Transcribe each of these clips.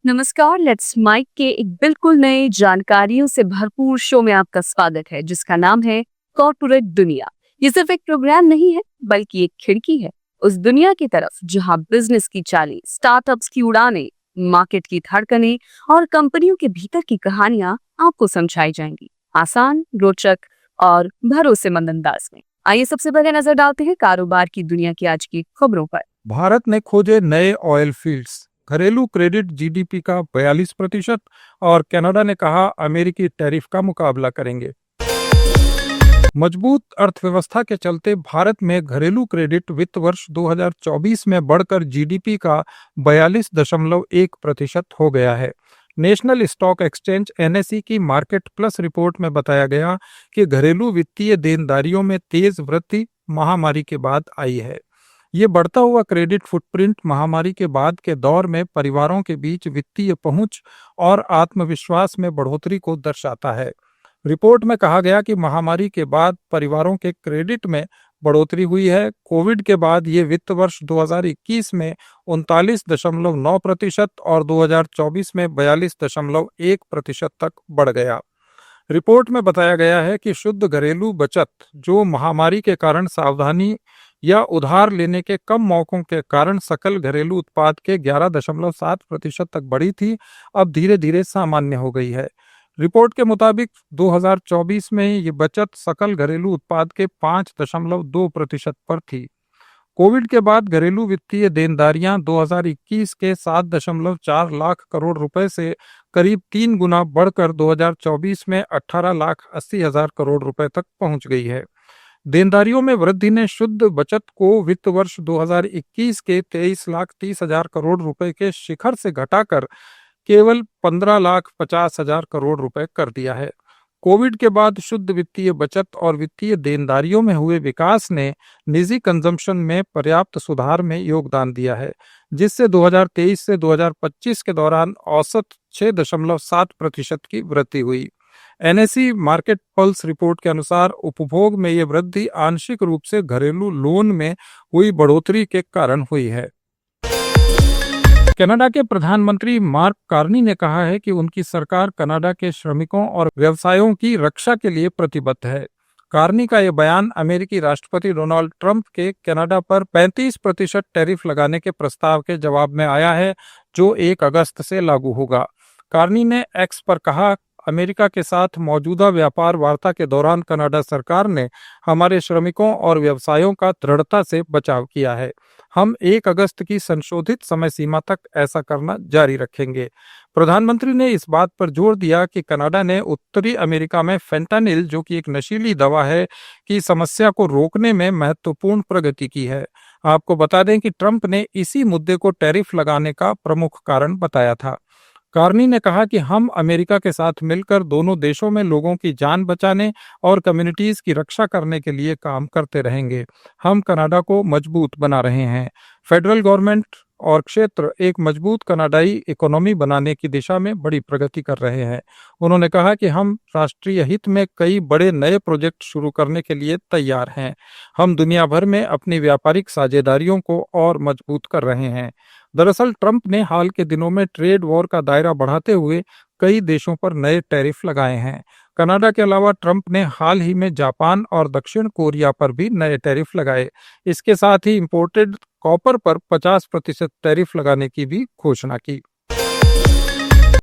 नमस्कार। Let's mic के एक बिल्कुल नए जानकारियों से भरपूर शो में आपका स्वागत है, जिसका नाम है कॉर्पोरेट दुनिया। ये सिर्फ एक प्रोग्राम नहीं है, बल्कि एक खिड़की है उस दुनिया की तरफ जहां बिजनेस की चालें, स्टार्टअप्स की उड़ानें, मार्केट की धड़कनें और कंपनियों के भीतर की कहानियां आपको समझाई जाएंगी, आसान, रोचक और भरोसेमंद अंदाज में। आइए सबसे पहले नजर डालते हैं कारोबार की दुनिया की आज की खबरों पर। भारत ने खोजे नए ऑयल फील्ड्स। घरेलू क्रेडिट जीडीपी का 42% और कनाडा ने कहा अमेरिकी टैरिफ का मुकाबला करेंगे। मजबूत अर्थव्यवस्था के चलते भारत में घरेलू क्रेडिट वित्त वर्ष 2024 में बढ़कर जीडीपी का 42.1% हो गया है। नेशनल स्टॉक एक्सचेंज एनएसई की मार्केट प्लस रिपोर्ट में बताया गया कि घरेलू वित्तीय देनदारियों में तेज वृद्धि महामारी के बाद आई है। ये बढ़ता हुआ क्रेडिट फुटप्रिंट महामारी के बाद के दौर में परिवारों के बीच वित्तीय पहुंच और आत्मविश्वास में बढ़ोतरी को दर्शाता है। रिपोर्ट में कहा गया कि महामारी के बाद परिवारों के क्रेडिट में बढ़ोतरी हुई है। कोविड के बाद ये वित्त वर्ष 2021 में 39.9% और 2024 में 42.1% तक बढ़ गया। रिपोर्ट में बताया गया है कि शुद्ध घरेलू बचत, जो महामारी के कारण सावधानी या उधार लेने के कम मौकों के कारण सकल घरेलू उत्पाद के 11.7% तक बढ़ी थी, अब धीरे धीरे सामान्य हो गई है। रिपोर्ट के मुताबिक 2024 में ये बचत सकल घरेलू उत्पाद के 5.2% पर थी। कोविड के बाद घरेलू वित्तीय देनदारियां 2021 के 7.4 लाख करोड़ रुपए से करीब 3 गुना बढ़कर 2024 में 18,80,000 करोड़ रुपए तक पहुंच गई है। देनदारियों में वृद्धि ने शुद्ध बचत को वित्त वर्ष 2021 के 23,30,000 करोड़ रुपए के शिखर से घटाकर केवल 15,50,000 करोड़ रुपए कर दिया है। कोविड के बाद शुद्ध वित्तीय बचत और वित्तीय देनदारियों में हुए विकास ने निजी कंजम्पशन में पर्याप्त सुधार में योगदान दिया है, जिससे 2023 से 2025 के दौरान औसत 6.7% की वृद्धि हुई। एनएसई मार्केट पल्स रिपोर्ट के अनुसार उपभोग में ये वृद्धि आंशिक रूप से घरेलू लोन में हुई बढ़ोतरी के कारण हुई है। कनाडा के प्रधानमंत्री मार्क कार्नी ने कहा है कि उनकी सरकार कनाडा के श्रमिकों और व्यवसायों की रक्षा के लिए प्रतिबद्ध है। कार्नी का यह बयान अमेरिकी राष्ट्रपति डोनाल्ड ट्रंप के कनाडा पर 35% टैरिफ लगाने के प्रस्ताव के जवाब में आया है, जो 1 अगस्त से लागू होगा। कार्नी ने एक्स पर कहा, अमेरिका के साथ मौजूदा व्यापार वार्ता के दौरान कनाडा सरकार ने हमारे श्रमिकों और व्यवसायों का दृढ़ता से बचाव किया है। हम 1 अगस्त की संशोधित समय सीमा तक ऐसा करना जारी रखेंगे। प्रधानमंत्री ने इस बात पर जोर दिया कि कनाडा ने उत्तरी अमेरिका में फेंटानिल, जो कि एक नशीली दवा है, की समस्या को रोकने में महत्वपूर्ण प्रगति की है। आपको बता दें कि ट्रंप ने इसी मुद्दे को टैरिफ लगाने का प्रमुख कारण बताया था। कार्नी ने कहा कि हम अमेरिका के साथ मिलकर दोनों देशों में लोगों की जान बचाने और कम्युनिटीज की रक्षा करने के लिए काम करते रहेंगे। हम कनाडा को मजबूत बना रहे हैं। फेडरल गवर्नमेंट और क्षेत्र एक मजबूत कनाडाई इकोनॉमी बनाने की दिशा में बड़ी प्रगति कर रहे हैं। उन्होंने कहा कि हम राष्ट्रीय हित में कई बड़े नए प्रोजेक्ट शुरू करने के लिए तैयार हैं। हम दुनिया भर में अपनी व्यापारिक साझेदारियों को और मजबूत कर रहे हैं। दरअसल ट्रंप ने हाल के दिनों में ट्रेड वॉर का दायरा बढ़ाते हुए कई देशों पर नए टैरिफ लगाए हैं। कनाडा के अलावा ट्रंप ने हाल ही में जापान और दक्षिण कोरिया पर भी नए टैरिफ लगाए। इसके साथ ही इंपोर्टेड कॉपर पर 50% टैरिफ लगाने की भी घोषणा की।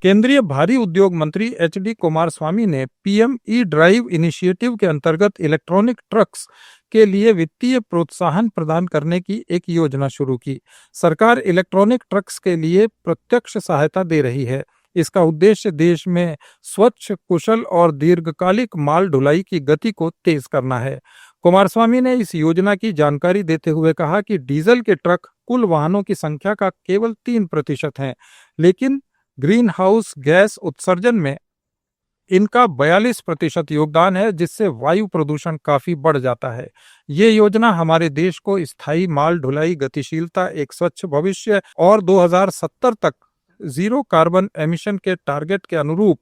केंद्रीय भारी उद्योग मंत्री एचडी कुमारस्वामी ने पीएम ई ड्राइव इनिशिएटिव के अंतर्गत इलेक्ट्रॉनिक ट्रक्स के लिए वित्तीय प्रोत्साहन प्रदान करने की एक योजना शुरू की। सरकार इलेक्ट्रॉनिक ट्रक्स के लिए प्रत्यक्ष सहायता दे रही है। इसका उद्देश्य देश में स्वच्छ, कुशल और दीर्घकालिक माल ढुलाई की गति को तेज करना है। कुमारस्वामी ने इस योजना की जानकारी देते हुए कहा कि डीजल के ट्रक कुल वाहनों की संख्या का केवल 3% है, लेकिन ग्रीन हाउस गैस उत्सर्जन में इनका 42% योगदान है, जिससे वायु प्रदूषण काफी बढ़ जाता है। ये योजना हमारे देश को स्थायी माल ढुलाई गतिशीलता, एक स्वच्छ भविष्य और 2070 तक जीरो कार्बन एमिशन के टारगेट के अनुरूप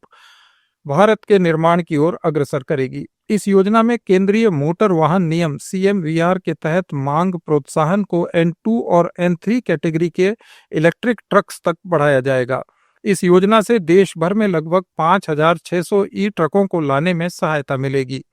भारत के निर्माण की ओर अग्रसर करेगी। इस योजना में केंद्रीय मोटर वाहन नियम CMVR के तहत मांग प्रोत्साहन को N2 और N3 कैटेगरी के इलेक्ट्रिक ट्रक्स तक बढ़ाया जाएगा। इस योजना से देश भर में लगभग 5,600 ई ट्रकों को लाने में सहायता मिलेगी।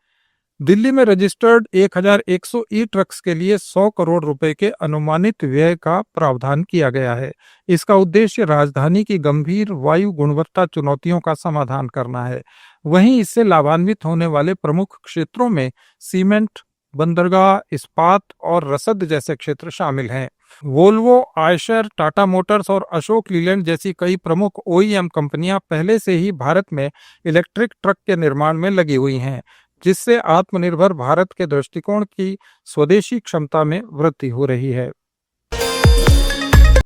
दिल्ली में रजिस्टर्ड 1,100 ई ट्रक्स के लिए 100 करोड़ रुपए के अनुमानित व्यय का प्रावधान किया गया है। इसका उद्देश्य राजधानी की गंभीर वायु गुणवत्ता चुनौतियों का समाधान करना है। वहीं इससे लाभान्वित होने वाले प्रमुख क्षेत्रों में सीमेंट, बंदरगाह, इस्पात और रसद जैसे क्षेत्र शामिल हैं। वोल्वो, आयशर, टाटा मोटर्स और अशोक लीलैंड जैसी कई प्रमुख ओईएम कंपनियां पहले से ही भारत में इलेक्ट्रिक ट्रक के निर्माण में लगी हुई हैं, जिससे आत्मनिर्भर भारत के दृष्टिकोण की स्वदेशी क्षमता में वृद्धि हो रही है।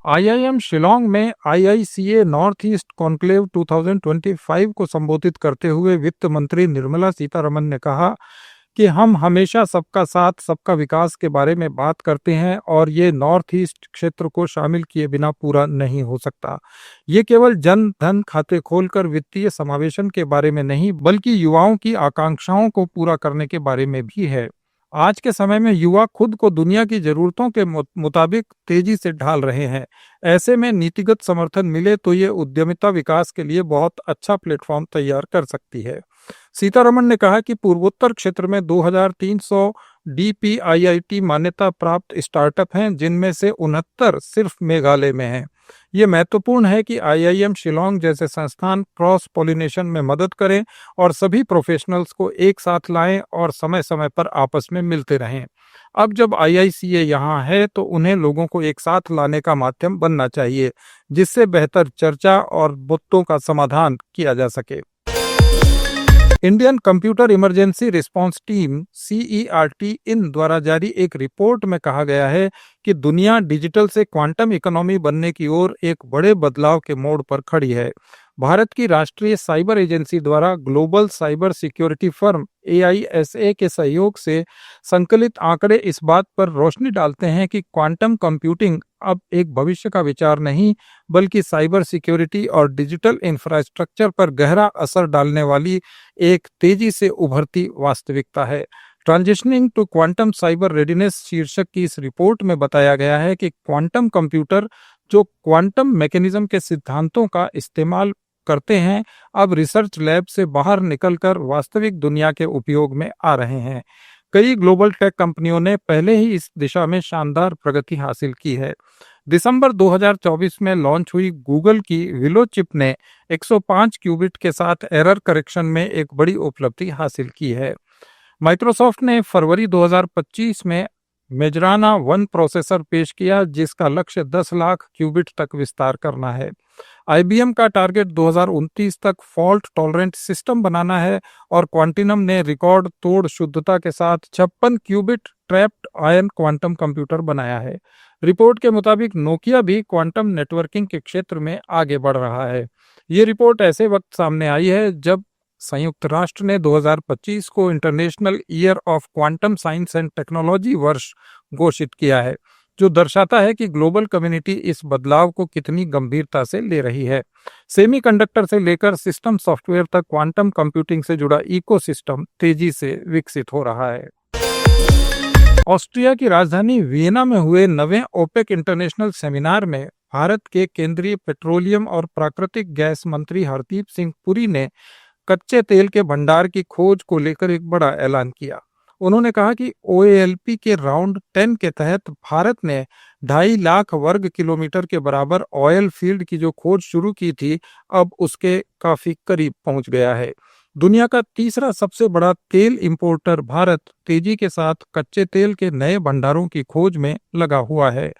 आईआईएम शिलांग में आईआईसीए नॉर्थ ईस्ट कॉन्क्लेव 2025 को संबोधित करते हुए वित्त मंत्री निर्मला सीतारमण ने कहा कि हम हमेशा सबका साथ, सबका विकास के बारे में बात करते हैं और ये नॉर्थ ईस्ट क्षेत्र को शामिल किए बिना पूरा नहीं हो सकता। ये केवल जन धन खाते खोलकर वित्तीय समावेशन के बारे में नहीं, बल्कि युवाओं की आकांक्षाओं को पूरा करने के बारे में भी है। आज के समय में युवा खुद को दुनिया की जरूरतों के मुताबिक तेजी से ढाल रहे हैं। ऐसे में नीतिगत समर्थन मिले तो ये उद्यमिता विकास के लिए बहुत अच्छा प्लेटफॉर्म तैयार कर सकती है। सीतारमण ने कहा कि पूर्वोत्तर क्षेत्र में 2,300 DPIIT मान्यता प्राप्त स्टार्टअप हैं, जिनमें से 69 सिर्फ मेघालय में हैं। ये महत्वपूर्ण है कि आईआईएम शिलांग जैसे संस्थान क्रॉस पॉलिनेशन में मदद करें और सभी प्रोफेशनल्स को एक साथ लाएं और समय समय पर आपस में मिलते रहें। अब जब आईआईसीए यहाँ है तो उन्हें लोगों को एक साथ लाने का माध्यम बनना चाहिए, जिससे बेहतर चर्चा और मुद्दों का समाधान किया जा सके। Indian computer emergency response team CERT इन द्वारा जारी एक रिपोर्ट में कहा गया है कि दुनिया डिजिटल से क्वांटम इकोनॉमी बनने की ओर एक बड़े बदलाव के मोड़ पर खड़ी है। भारत की राष्ट्रीय साइबर एजेंसी द्वारा global cyber security firm AISA के सहयोग से संकलित आंकड़े इस बात पर रोशनी डालते हैं कि क्वांटम कंप्यूटिंग अब एक भविष्य का विचार नहीं, बल्कि साइबर सिक्योरिटी और डिजिटल इंफ्रास्ट्रक्चर पर गहरा असर डालने वाली एक तेजी से उभरती वास्तविकता है। Transitioning to quantum cyber readiness शीर्षक की इस रिपोर्ट में बताया गया है कि क्वांटम कंप्यूटर जो क्वांटम मैकेनिज्म के सिद्धांतों का इस्तेमाल करते हैं, अब रिसर्च लैब से बाहर निकलकर वास्तविक दुनिया के उपयोग में आ रहे हैं। कई ग्लोबल टेक कंपनियों ने पहले ही इस दिशा में शानदार प्रगति हासिल की है। दिसंबर 2024 में लॉन्च हुई गूगल की विलो चिप ने 105 क्यूबिट के साथ एरर करेक्शन में एक बड़ी उपलब्धि हासिल की है। माइक्रोसॉफ्ट ने फरवरी 2025 में मेजराना 1 प्रोसेसर पेश किया, जिसका लक्ष्य 10 लाख क्यूबिट तक विस्तार करना है। IBM का टारगेट 2029 तक फॉल्ट टॉलरेंट सिस्टम बनाना है और क्वांटिनम ने रिकॉर्ड तोड़ शुद्धता के साथ 56 qubit trapped ion quantum computer बनाया है। रिपोर्ट के मुताबिक नोकिया भी क्वांटम नेटवर्किंग के क्षेत्र में आगे बढ़ रहा है। ये रिपोर्ट ऐसे वक्त सामने आई है जब संयुक्त राष्ट्र ने 2025 को international year of quantum science and technology वर्ष घोषित किया है, जो दर्शाता है कि ग्लोबल कम्युनिटी इस बदलाव को कितनी गंभीरता से ले रही है। सेमीकंडक्टर से लेकर सिस्टम सॉफ्टवेयर तक क्वांटम कंप्यूटिंग से जुड़ा इकोसिस्टम तेजी से विकसित हो रहा है। ऑस्ट्रिया की राजधानी वियना में हुए 9वें ओपेक इंटरनेशनल सेमिनार में भारत के केंद्रीय पेट्रोलियम और प्राकृतिक गैस मंत्री हरदीप सिंह पुरी ने कच्चे तेल के भंडार की खोज को लेकर एक बड़ा ऐलान किया। उन्होंने कहा कि OALP के राउंड 10 के तहत भारत ने 2.5 लाख वर्ग किलोमीटर के बराबर ऑयल फील्ड की जो खोज शुरू की थी, अब उसके काफी करीब पहुंच गया है। दुनिया का तीसरा सबसे बड़ा तेल इंपोर्टर भारत तेजी के साथ कच्चे तेल के नए भंडारों की खोज में लगा हुआ है।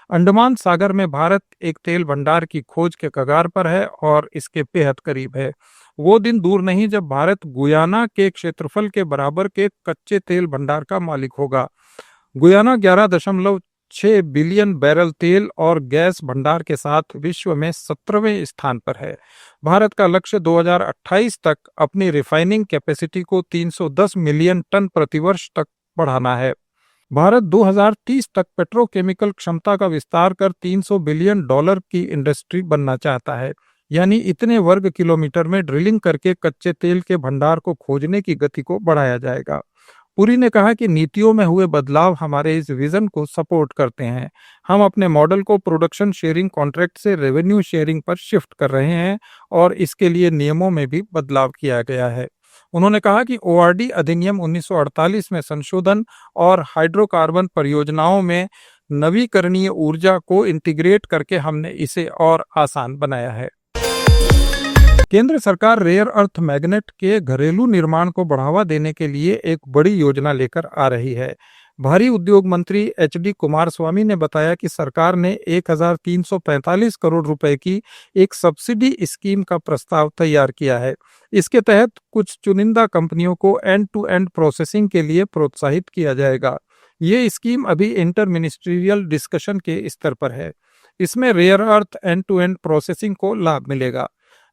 अंडमान सागर में भारत एक तेल भंडार की खोज के कगार पर है और इसके बेहद करीब है। वो दिन दूर नहीं जब भारत गुयाना के क्षेत्रफल के बराबर के कच्चे तेल भंडार का मालिक होगा। गुयाना 11.6 बिलियन बैरल तेल और गैस भंडार के साथ विश्व में 17वें स्थान पर है। भारत का लक्ष्य 2028 तक अपनी रिफाइनिंग कैपेसिटी को 310 मिलियन टन प्रतिवर्ष तक बढ़ाना है। भारत 2030 तक पेट्रोकेमिकल क्षमता का विस्तार कर $300 बिलियन की इंडस्ट्री बनना चाहता है। यानी इतने वर्ग किलोमीटर में ड्रिलिंग करके कच्चे तेल के भंडार को खोजने की गति को बढ़ाया जाएगा। पुरी ने कहा कि नीतियों में हुए बदलाव हमारे इस विजन को सपोर्ट करते हैं। हम अपने मॉडल को प्रोडक्शन शेयरिंग कॉन्ट्रैक्ट से रेवेन्यू शेयरिंग पर शिफ्ट कर रहे हैं और इसके लिए नियमों में भी बदलाव किया गया है। उन्होंने कहा कि ओआरडी अधिनियम 1948 में संशोधन और हाइड्रोकार्बन परियोजनाओं में नवीकरणीय ऊर्जा को इंटीग्रेट करके हमने इसे और आसान बनाया है। केंद्र सरकार रेयर अर्थ मैग्नेट के घरेलू निर्माण को बढ़ावा देने के लिए एक बड़ी योजना लेकर आ रही है। भारी उद्योग मंत्री एचडी कुमारस्वामी ने बताया कि सरकार ने 1345 करोड़ रुपए की एक सब्सिडी स्कीम का प्रस्ताव तैयार किया है। इसके तहत कुछ चुनिंदा कंपनियों को एंड टू एंड प्रोसेसिंग के लिए प्रोत्साहित किया जाएगा। ये स्कीम अभी इंटर मिनिस्ट्रियल डिस्कशन के स्तर पर है। इसमें rare earth end to end processing को लाभ मिलेगा।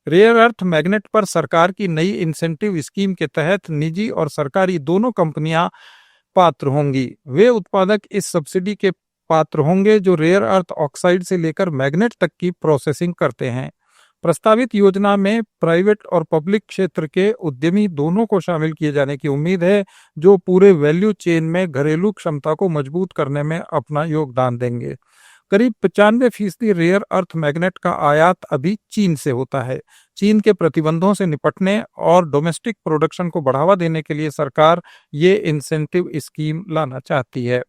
रेयर अर्थ मैग्नेट पर सरकार की नई इंसेंटिव स्कीम के तहत निजी और सरकारी दोनों कंपनियां पात्र होंगी। वे उत्पादक इस सब्सिडी के पात्र होंगे जो रेयर अर्थ ऑक्साइड से लेकर मैग्नेट तक की प्रोसेसिंग करते हैं। प्रस्तावित योजना में प्राइवेट और पब्लिक क्षेत्र के उद्यमी दोनों को शामिल किए जाने की उम्मीद है, जो पूरे वैल्यू चेन में घरेलू क्षमता को मजबूत करने में अपना योगदान देंगे। करीब 95% रेयर अर्थ मैग्नेट का आयात अभी चीन से होता है। चीन के प्रतिबंधों से निपटने और डोमेस्टिक प्रोडक्शन को बढ़ावा देने के लिए सरकार ये इंसेंटिव स्कीम लाना चाहती है।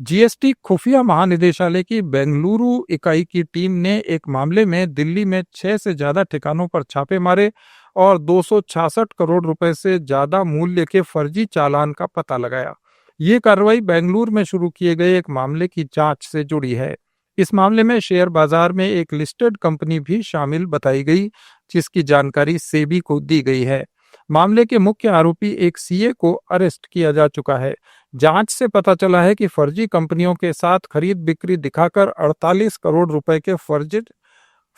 जीएसटी खुफिया महानिदेशालय की बेंगलुरु इकाई की टीम ने एक मामले में दिल्ली में 6 से ज्यादा ठिकानों पर छापे मारे और 266 करोड़ रुपए से ज्यादा मूल्य के फर्जी चालान का पता लगाया। ये कार्रवाई बेंगलुरु में शुरू किए गए एक मामले की जांच से जुड़ी है। इस मामले में शेयर बाजार में एक लिस्टेड कंपनी भी शामिल बताई गई, जिसकी जानकारी सेबी को दी गई है। मामले के मुख्य आरोपी एक सीए को अरेस्ट किया जा चुका है। जांच से पता चला है कि फर्जी कंपनियों के साथ खरीद बिक्री दिखाकर 48 करोड़ रुपए के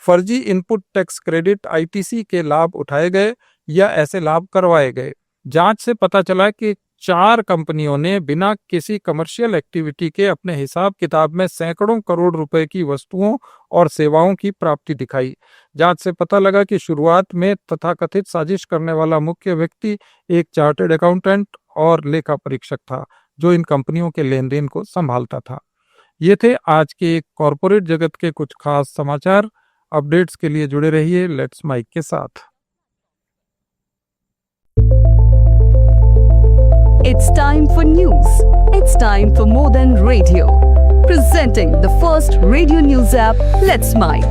फर्जी इनपुट टैक्स क्रेडिट आईटीसी के लाभ उठाए गए या ऐसे लाभ करवाए गए। जांच से पता चला कि 4 कंपनियों ने बिना किसी कमर्शियल एक्टिविटी के अपने हिसाब किताब में सैकड़ों करोड़ रुपए की वस्तुओं और सेवाओं की प्राप्ति दिखाई। जांच से पता लगा कि शुरुआत में तथाकथित साजिश करने वाला मुख्य व्यक्ति एक चार्टर्ड अकाउंटेंट और लेखा परीक्षक था, जो इन कंपनियों के लेन देन को संभालता था। ये थे आज के कॉरपोरेट जगत के कुछ खास समाचार। अपडेट्स के लिए जुड़े रहिए लेट्स माइक के साथ। It's time for news. It's time for more than radio. Presenting the first radio news app, Let's Mic.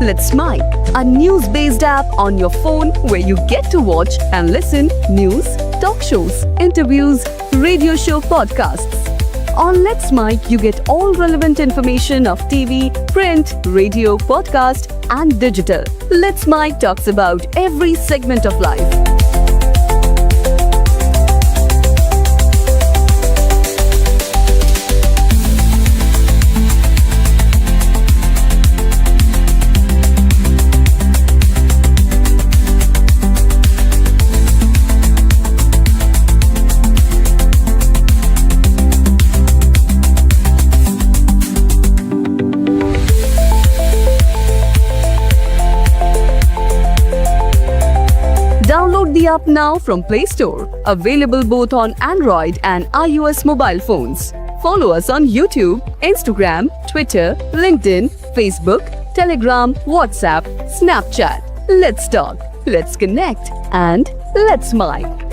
Let's Mic, a news-based app on your phone where you get to watch and listen news, talk shows, interviews, radio show podcasts. On Let's Mic, you get all relevant information of TV, print, radio, podcast, and digital. Let's Mic talks about every segment of life. Download the app now from Play Store. Available both on Android and iOS mobile phones. Follow us on YouTube, Instagram, Twitter, LinkedIn, Facebook, Telegram, WhatsApp, Snapchat. Let's talk, let's connect, and let's mic.